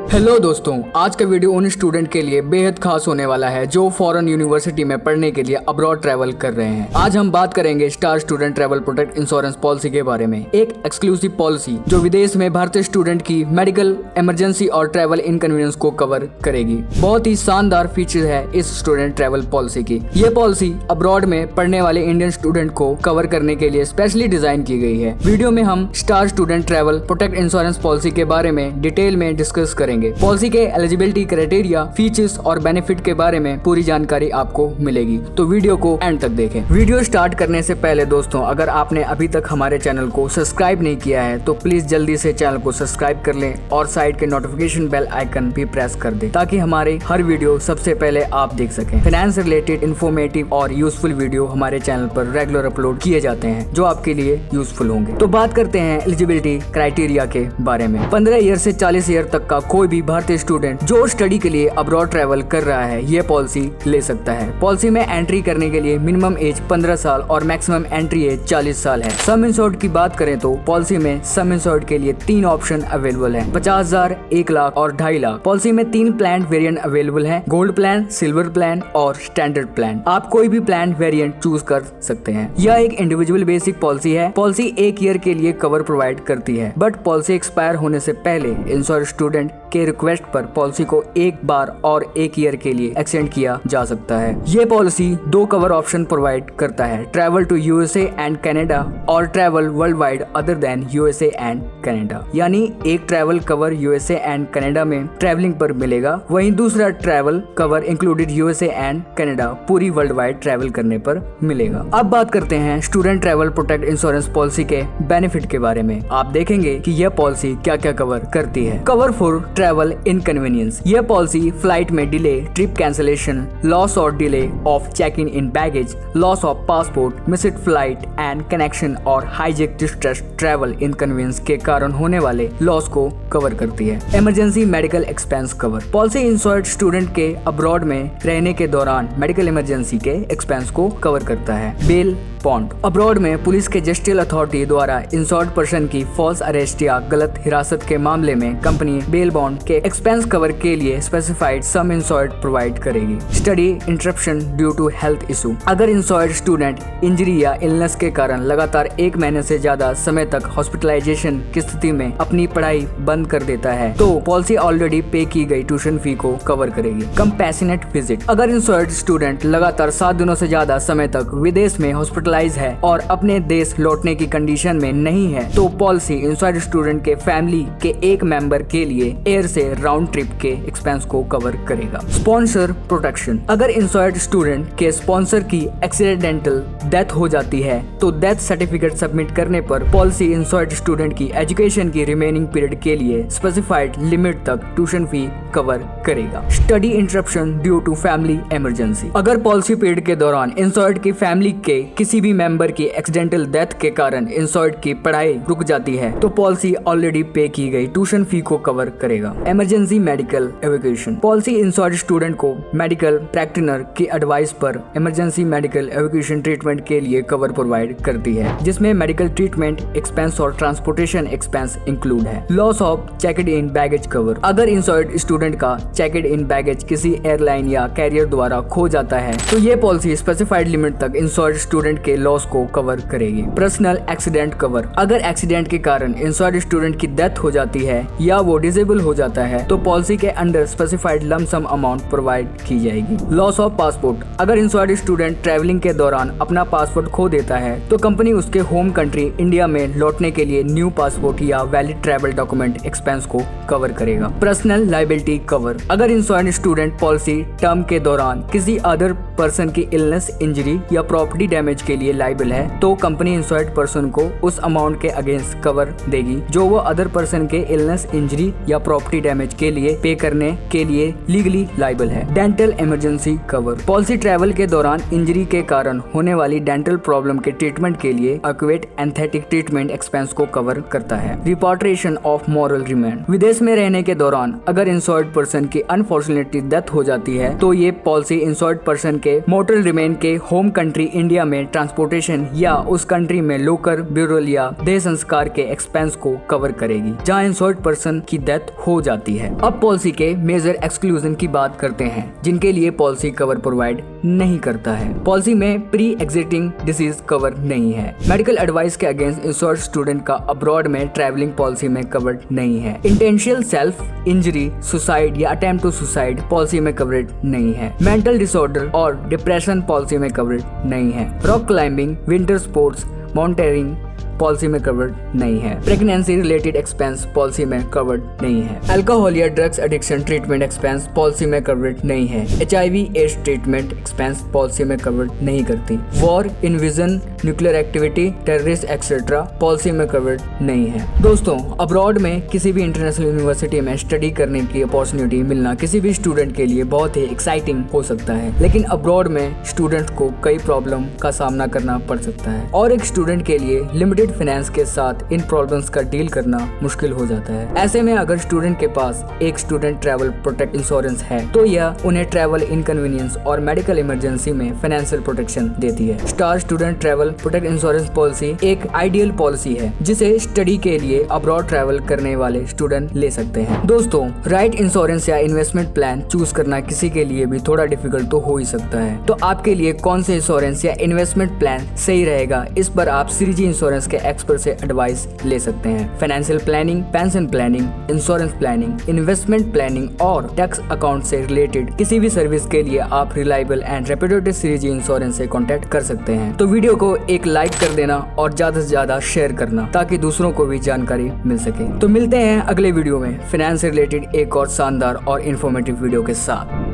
Hello दोस्तों, आज का वीडियो उन स्टूडेंट के लिए बेहद खास होने वाला है जो फॉरेन यूनिवर्सिटी में पढ़ने के लिए अब्रॉड ट्रैवल कर रहे हैं। आज हम बात करेंगे star student travel protect insurance policy के बारे में। एक एक्सक्लूसिव पॉलिसी जो विदेश में भारतीय स्टूडेंट की मेडिकल इमरजेंसी और ट्रैवल इनकन्वीनियंस को कवर करेगी। बहुत ही शानदार फीचर है इस स्टूडेंट ट्रैवल पॉलिसी की। ये पॉलिसी अब्रॉड में पढ़ने वाले इंडियन स्टूडेंट को कवर करने के लिए स्पेशली डिजाइन की गई है। वीडियो में हम star student travel protect insurance policy के बारे में डिटेल में डिस्कस करेंगे। पॉलिसी के एलिजिबिलिटी क्राइटेरिया, फीचर्स और बेनिफिट के बारे में पूरी जानकारी आपको मिलेगी, तो वीडियो को एंड तक देखें। वीडियो स्टार्ट करने से पहले दोस्तों, अगर आपने अभी तक हमारे चैनल को सब्सक्राइब नहीं किया है तो प्लीज जल्दी से चैनल को सब्सक्राइब कर लें और साइड के नोटिफिकेशन बेल आइकन भी प्रेस कर दें ताकि हमारे हर वीडियो सबसे पहले आप देख सकें। फाइनेंस रिलेटेड इन्फॉर्मेटिव और यूजफुल वीडियो हमारे चैनल पर रेगुलर अपलोड किए जाते हैं जो आपके लिए यूजफुल होंगे। तो बात करते हैं एलिजिबिलिटी क्राइटेरिया के बारे में। 15 ईयर से 40 ईयर तक का कोई भी भारतीय स्टूडेंट जो स्टडी के लिए अब्रॉड ट्रैवल कर रहा है ये पॉलिसी ले सकता है। पॉलिसी में एंट्री करने के लिए मिनिमम एज 15 साल और मैक्सिमम एंट्री एज 40 साल है। सम इंश्योर्ड की बात करें तो पॉलिसी में सम इंश्योर्ड के लिए 3 ऑप्शन अवेलेबल है, 50,000, 1 लाख और 2.5 लाख। पॉलिसी में 3 प्लान वेरिएंट अवेलेबल है, गोल्ड प्लान, सिल्वर प्लान और स्टैंडर्ड प्लान। आप कोई भी प्लान वेरिएंट चूज कर सकते हैं। यह एक इंडिविजुअल बेसिक पॉलिसी है। पॉलिसी 1 ईयर के लिए कवर प्रोवाइड करती है, बट पॉलिसी एक्सपायर होने से पहले इंश्योर्ड स्टूडेंट के रिक्वेस्ट पर पॉलिसी को एक बार और 1 ईयर के लिए एक्सटेंड किया जा सकता है। ये पॉलिसी 2 कवर ऑप्शन प्रोवाइड करता है, travel to USA and Canada और travel world wide other than USA and Canada. यानी एक travel cover USA and Canada में ट्रैवलिंग पर मिलेगा, वहीं दूसरा travel cover included USA and Canada पूरी वर्ल्ड वाइड ट्रैवल करने पर मिलेगा। अब बात करते हैं student travel protect insurance policy के बेनिफिट के बारे में। आप देखेंगे कि यह पॉलिसी क्या क्या कवर करती है। Cover for travel inconvenience. यह पॉलिसी फ्लाइट में डिले, ट्रिप कैंसिलेशन, लॉस और delay of check in baggage, loss of passport, missed flight and connection और हाईजैक डिस्ट्रेस ट्रैवल इनकन्वीनियंस के कारण होने वाले लॉस को कवर करती है। Emergency medical expense cover. Policy insured student के अब्रॉड में रहने के दौरान मेडिकल इमरजेंसी के एक्सपेंस को कवर करता है। Bail bond. अब्रॉड में पुलिस के जस्टिस अथॉरिटी द्वारा इंश्योर्ड पर्सन की फॉल्स अरेस्ट या गलत हिरासत के मामले में कंपनी बेल बॉन्ड के एक्सपेंस कवर के लिए स्पेसिफाइड सम इंश्योर्ड प्रोवाइड करेगी। Study interruption due to health issue. अगर इंश्योर्ड स्टूडेंट इंजरी या इलनेस के कारण लगातार 1 महीने से ज्यादा समय तक हॉस्पिटलाइजेशन की स्थिति में अपनी पढ़ाई बंद कर देता है तो पॉलिसी ऑलरेडी पे की गई ट्यूशन फी को कवर करेगी। Compassionate visit. अगर इंश्योर्ड स्टूडेंट लगातार 7 दिनों से ज्यादा समय तक विदेश में हॉस्पिटलाइज है और अपने देश लौटने की कंडीशन में नहीं है तो पॉलिसी इंश्योर्ड स्टूडेंट के फैमिली के एक मेंबर के लिए एयर से राउंड ट्रिप के एक्सपेंस को कवर करेगा। Sponsor protection. अगर इंश्योर्ड स्टूडेंट के स्पॉन्सर की एक्सीडेंटल डेथ हो जाती है तो डेथ सर्टिफिकेट सबमिट करने पर पॉलिसी इंश्योर्ड स्टूडेंट की एजुकेशन की रिमेनिंग पीरियड के लिए स्पेसिफाइड लिमिट तक ट्यूशन फी कवर करेगा। Study interruption due to family emergency. अगर पॉलिसी पीरियड के दौरान इंश्योर्ड की फैमिली के किसी भी मेंबर की एक्सीडेंटल डेथ के कारण इंश्योर्ड की पढ़ाई रुक जाती है तो पॉलिसी ऑलरेडी पे की गई ट्यूशन फी को कवर करेगा। Emergency medical evacuation. Policy insured student को मेडिकल प्रैक्टिशनर की एडवाइस पर इमरजेंसी मेडिकल एवोक्यूशन ट्रीटमेंट के लिए कवर प्रोवाइड करती है, जिसमें मेडिकल ट्रीटमेंट एक्सपेंस और ट्रांसपोर्टेशन एक्सपेंस इंक्लूड है। Loss of checked in baggage cover. अगर इंश्योर्ड स्टूडेंट का चेकड इन बैगेज किसी एयरलाइन या कैरियर द्वारा खो जाता है तो ये पॉलिसी स्पेसिफाइड लिमिट तक इंश्योर्ड स्टूडेंट के लॉस को कवर करेगी। Personal accident cover. अगर एक्सीडेंट के कारण इंश्योर्ड स्टूडेंट की डेथ हो जाती है या वो डिसेबल हो जाता है तो पॉलिसी के under specified lump sum amount provide की जाएगी। Loss of passport. अगर इंश्योर्ड स्टूडेंट ट्रैवलिंग के दौरान अपना पासपोर्ट खो देता है तो कंपनी उसके होम कंट्री इंडिया में लौटने के लिए न्यू पासपोर्ट या वैलिड ट्रैवल डॉक्यूमेंट एक्सपेंस को कवर करेगा। Personal liability cover. अगर इंश्योर्ड स्टूडेंट पॉलिसी टर्म के दौरान किसी अदर पर्सन की इलनेस, इंजरी या प्रॉपर्टी डैमेज के लिए लायबल है तो कंपनी इंश्योर्ड पर्सन को उस अमाउंट के अगेंस्ट कवर देगी जो वो अदर पर्सन के इलनेस, इंजरी या प्रॉपर्टी डैमेज के लिए पे करने के लिए लीगली लायबल है। Dental emergency cover. Policy travel के दौरान इंजरी के कारण होने वाली डेंटल प्रॉब्लम के ट्रीटमेंट के लिए एक्यूट एंथेटिक ट्रीटमेंट एक्सपेंस को कवर करता है। रिपाट्रिएशन ऑफ मॉरल रिमांड। विदेश में रहने के दौरान अगर इंश्योर्ड पर्सन की अनफॉर्चुनेटली डेथ हो जाती है तो ये पॉलिसी इंश्योर्ड पर्सन के के मोटर रिमेन के होम कंट्री इंडिया में ट्रांसपोर्टेशन या उस कंट्री में लोकल ब्यूरल या देह संस्कार के एक्सपेंस को कवर करेगी जहां इंश्योर्ड पर्सन की डेथ हो जाती है। अब पॉलिसी के मेजर एक्सक्लूजन की बात करते हैं जिनके लिए पॉलिसी कवर प्रोवाइड नहीं करता है। पॉलिसी में प्री एग्जिस्टिंग डिसीज कवर नहीं है। मेडिकल एडवाइस के अगेंस्ट इंश्योर्ड स्टूडेंट का अब्रॉड में ट्रैवलिंग पॉलिसी में कवर्ड नहीं है। इंटेंशियल सेल्फ इंजरी, सुसाइड या अटेम्प्ट टू सुसाइड पॉलिसी में कवरेज नहीं है। मेंटल डिसऑर्डर और डिप्रेशन पॉलिसी में कवरेज नहीं है। Rock climbing, winter sports, mountaineering policy में कवर्ड नहीं है। प्रेगनेंसी रिलेटेड एक्सपेंस पॉलिसी में कवर्ड नहीं है। अल्कोहल या drugs addiction treatment expense policy में कवर्ड नहीं है। HIV AIDS treatment expense policy में कवर्ड नहीं करती। War, invasion, nuclear activity, terrorist etcetera policy में कवर्ड नहीं है। दोस्तों, अब्रॉड में किसी भी इंटरनेशनल यूनिवर्सिटी में स्टडी करने की अपॉर्चुनिटी मिलना किसी भी स्टूडेंट के लिए बहुत ही एक्साइटिंग हो सकता है, लेकिन अब्रॉड में स्टूडेंट को कई प्रॉब्लम का सामना करना पड़ सकता है और एक स्टूडेंट के लिए लिमिटेड फाइनेंस के साथ इन प्रॉब्लम्स का डील करना मुश्किल हो जाता है। ऐसे में अगर स्टूडेंट के पास एक स्टूडेंट ट्रैवल प्रोटेक्ट इंश्योरेंस है तो यह उन्हें ट्रैवल इनकन्वीनियंस और मेडिकल इमरजेंसी में फाइनेंशियल प्रोटेक्शन देती है। Star student travel protect insurance policy एक आइडियल पॉलिसी है जिसे स्टडी के लिए अब्रॉड ट्रैवल करने वाले स्टूडेंट ले सकते हैं। दोस्तों, राइट इंश्योरेंस या इन्वेस्टमेंट प्लान चूज करना किसी के लिए भी थोड़ा डिफिकल्ट तो हो ही सकता है। तो आपके लिए कौन से इंश्योरेंस या इन्वेस्टमेंट प्लान सही रहेगा, इस पर आप श्रीजी इंश्योरेंस के एक्सपर्ट से एडवाइस ले सकते हैं। Financial planning, pension planning, insurance planning, investment planning और टैक्स अकाउंट से रिलेटेड किसी भी सर्विस के लिए आप reliable and reputed Shreeji insurance से कांटेक्ट कर सकते हैं। तो वीडियो को एक लाइक कर देना और ज्यादा से ज्यादा शेयर करना ताकि दूसरों को भी जानकारी मिल सके। तो मिलते हैं अगले वीडियो में फाइनेंस से रिलेटेड एक और शानदार और इन्फॉर्मेटिव वीडियो के साथ।